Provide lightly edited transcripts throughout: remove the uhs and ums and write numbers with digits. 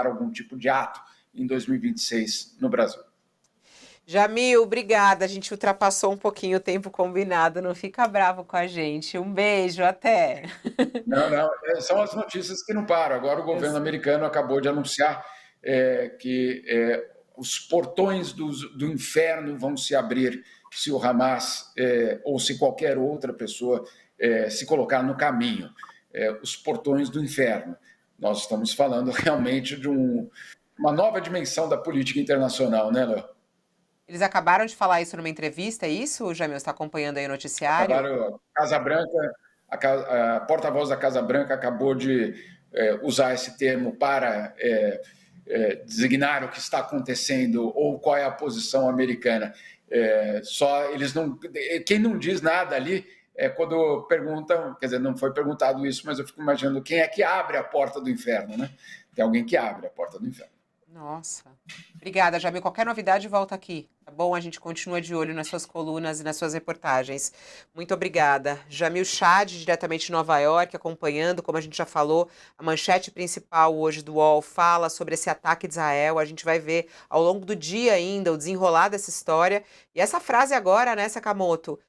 algum tipo de ato em 2026 no Brasil. Jamil, obrigada. A gente ultrapassou um pouquinho o tempo combinado. Não fica bravo com a gente. Um beijo, até. Não, não, são as notícias que não param. Agora o Eu governo sei. americano acabou de anunciar que os portões do inferno vão se abrir se o Hamas ou se qualquer outra pessoa se colocar no caminho. Os portões do inferno. Nós estamos falando realmente de uma nova dimensão da política internacional, né, Léo? Eles acabaram de falar isso numa entrevista, é isso, Jamil? Você está acompanhando aí o noticiário? Acabaram, a Casa Branca, a porta-voz da Casa Branca acabou de usar esse termo para designar o que está acontecendo ou qual é a posição americana. Só eles não, quem não diz nada ali é quando perguntam, quer dizer, não foi perguntado isso, mas eu fico imaginando quem é que abre a porta do inferno, né? Tem alguém que abre a porta do inferno. Nossa. Obrigada, Jamil. Qualquer novidade, volta aqui, tá bom? A gente continua de olho nas suas colunas e nas suas reportagens. Muito obrigada. Jamil Chad, diretamente de Nova York, acompanhando, como a gente já falou, a manchete principal hoje do UOL fala sobre esse ataque de Israel. A gente vai ver ao longo do dia ainda o desenrolar dessa história. E essa frase agora, né, Sakamoto?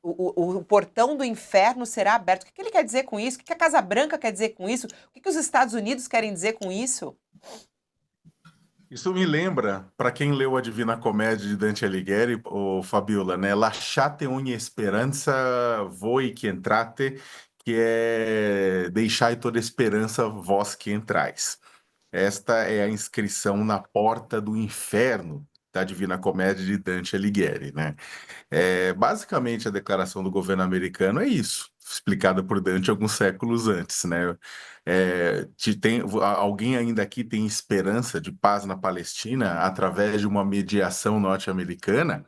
O portão do inferno será aberto. O que ele quer dizer com isso? O que a Casa Branca quer dizer com isso? O que os Estados Unidos querem dizer com isso? Isso me lembra, para quem leu a Divina Comédia de Dante Alighieri, o Fabiola, né? Lasciate ogni speranza voi que entrate, que é deixai toda esperança vós que entrais. Esta é a inscrição na porta do inferno da Divina Comédia de Dante Alighieri, né? Basicamente, a declaração do governo americano é isso, explicada por Dante alguns séculos antes, né? Alguém ainda aqui tem esperança de paz na Palestina através de uma mediação norte-americana?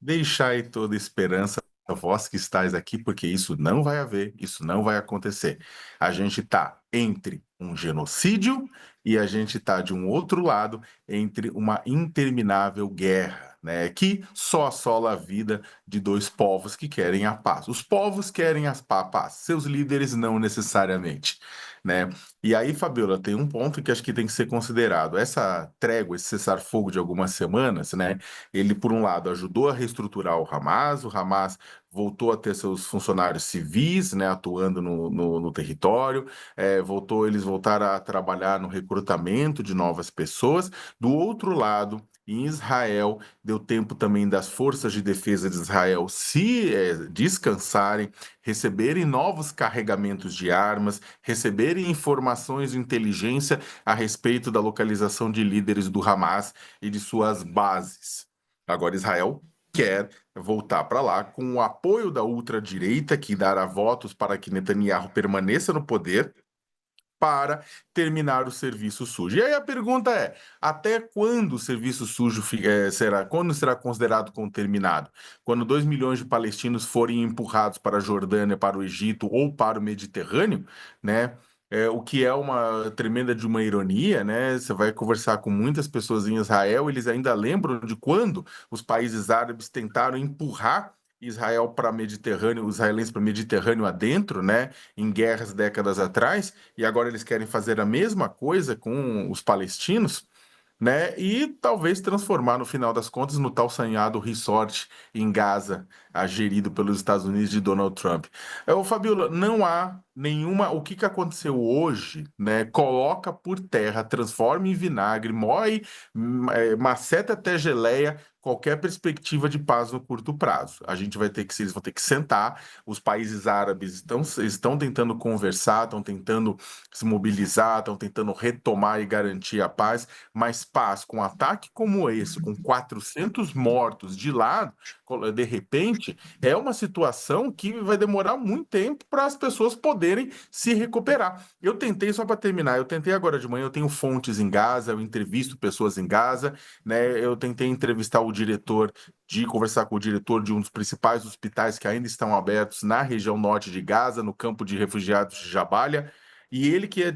Deixai toda esperança a vós que estáis aqui, porque isso não vai haver, isso não vai acontecer. A gente está entre um genocídio e a gente está, de um outro lado, entre uma interminável guerra, né, que só assola a vida de dois povos que querem a paz. Os povos querem a paz, seus líderes não necessariamente, né? E aí, Fabiola, tem um ponto que acho que tem que ser considerado. Essa trégua, esse cessar-fogo de algumas semanas, né? Ele, por um lado, ajudou a reestruturar o Hamas voltou a ter seus funcionários civis, né, atuando no território, eles voltaram a trabalhar no recrutamento de novas pessoas. Do outro lado, em Israel, deu tempo também das forças de defesa de Israel se descansarem, receberem novos carregamentos de armas, receberem informações de inteligência a respeito da localização de líderes do Hamas e de suas bases. Agora, Israel quer voltar para lá com o apoio da ultradireita, que dará votos para que Netanyahu permaneça no poder, para terminar o serviço sujo. E aí a pergunta é: até quando o serviço sujo quando será considerado como terminado? Quando 2 milhões de palestinos forem empurrados para a Jordânia, para o Egito ou para o Mediterrâneo, né? O que é uma tremenda de uma ironia, né? Você vai conversar com muitas pessoas em Israel, eles ainda lembram de quando os países árabes tentaram empurrar Israel para Mediterrâneo, os israelenses para Mediterrâneo adentro, né? Em guerras décadas atrás, e agora eles querem fazer a mesma coisa com os palestinos, né? E talvez transformar, no final das contas, no tal sonhado resort em Gaza, gerido pelos Estados Unidos de Donald Trump. Fabiola, não há nenhuma. O que aconteceu hoje, né? Coloca por terra, transforma em vinagre, moe, maceta até geleia. Qualquer perspectiva de paz no curto prazo. Eles vão ter que sentar. Os países árabes estão tentando conversar, estão tentando se mobilizar, estão tentando retomar e garantir a paz, mas paz com um ataque como esse, com 400 mortos de lado, de repente, é uma situação que vai demorar muito tempo para as pessoas poderem se recuperar. Eu tentei, só para terminar, eu tentei agora de manhã, eu tenho fontes em Gaza, eu entrevisto pessoas em Gaza, né? Eu tentei conversar com o diretor de um dos principais hospitais que ainda estão abertos na região norte de Gaza, no campo de refugiados de Jabalia. E ele que é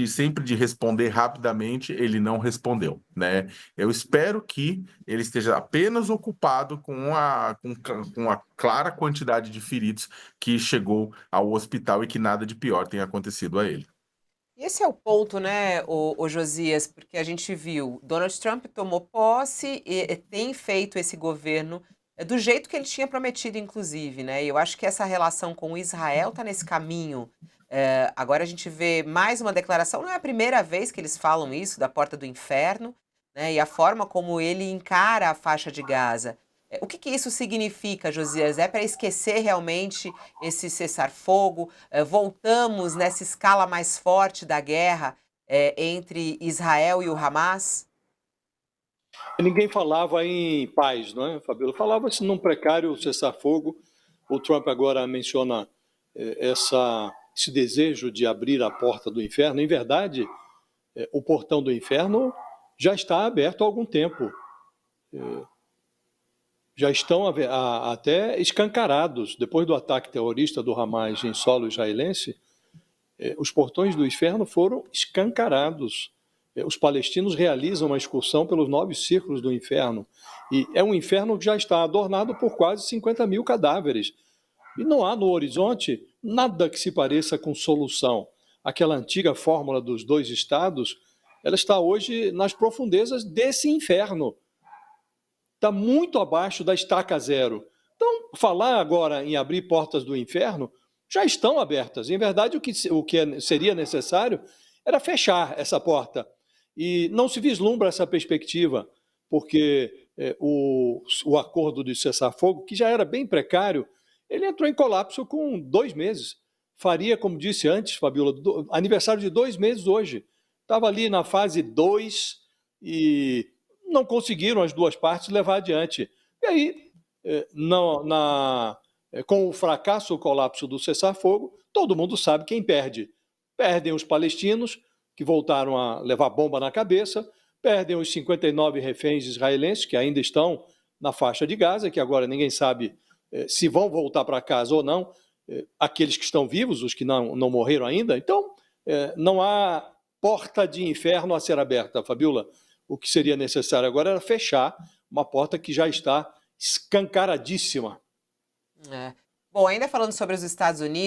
sempre de responder rapidamente, ele não respondeu, né? Eu espero que ele esteja apenas ocupado com a clara quantidade de feridos que chegou ao hospital e que nada de pior tenha acontecido a ele. E esse é o ponto, né, o Josias, porque a gente viu, Donald Trump tomou posse e tem feito esse governo do jeito que ele tinha prometido, inclusive, né? E eu acho que essa relação com Israel está nesse caminho. Agora a gente vê mais uma declaração, não é a primeira vez que eles falam isso, da porta do inferno, né? E a forma como ele encara a faixa de Gaza. O que que isso significa, Josias? É para esquecer realmente esse cessar-fogo? Voltamos nessa escala mais forte da guerra entre Israel e o Hamas? Ninguém falava em paz, não é, Fabíola? Falava-se num precário cessar-fogo. O Trump agora menciona esse desejo de abrir a porta do inferno. Em verdade, o portão do inferno já está aberto há algum tempo. Já estão até escancarados. Depois do ataque terrorista do Hamas em solo israelense, os portões do inferno foram escancarados. Os palestinos realizam uma excursão pelos 9 círculos do inferno. E é um inferno que já está adornado por quase 50 mil cadáveres. E não há no horizonte nada que se pareça com solução. Aquela antiga fórmula dos 2 estados, ela está hoje nas profundezas desse inferno. Está muito abaixo da estaca zero. Então, falar agora em abrir portas do inferno já estão abertas. Em verdade, o que seria necessário era fechar essa porta. E não se vislumbra essa perspectiva, porque o acordo de cessar-fogo, que já era bem precário, ele entrou em colapso com 2 meses. Faria, como disse antes, Fabíola, aniversário de 2 meses hoje. Estava ali na fase 2 e não conseguiram as duas partes levar adiante. E aí, com o fracasso, o colapso do cessar-fogo, todo mundo sabe quem perde. Perdem os palestinos, que voltaram a levar bomba na cabeça, perdem os 59 reféns israelenses, que ainda estão na faixa de Gaza, que agora ninguém sabe se vão voltar para casa ou não, aqueles que estão vivos, os que não morreram ainda. Então, não há porta de inferno a ser aberta, Fabíola. O que seria necessário agora era fechar uma porta que já está escancaradíssima. Bom, ainda falando sobre os Estados Unidos,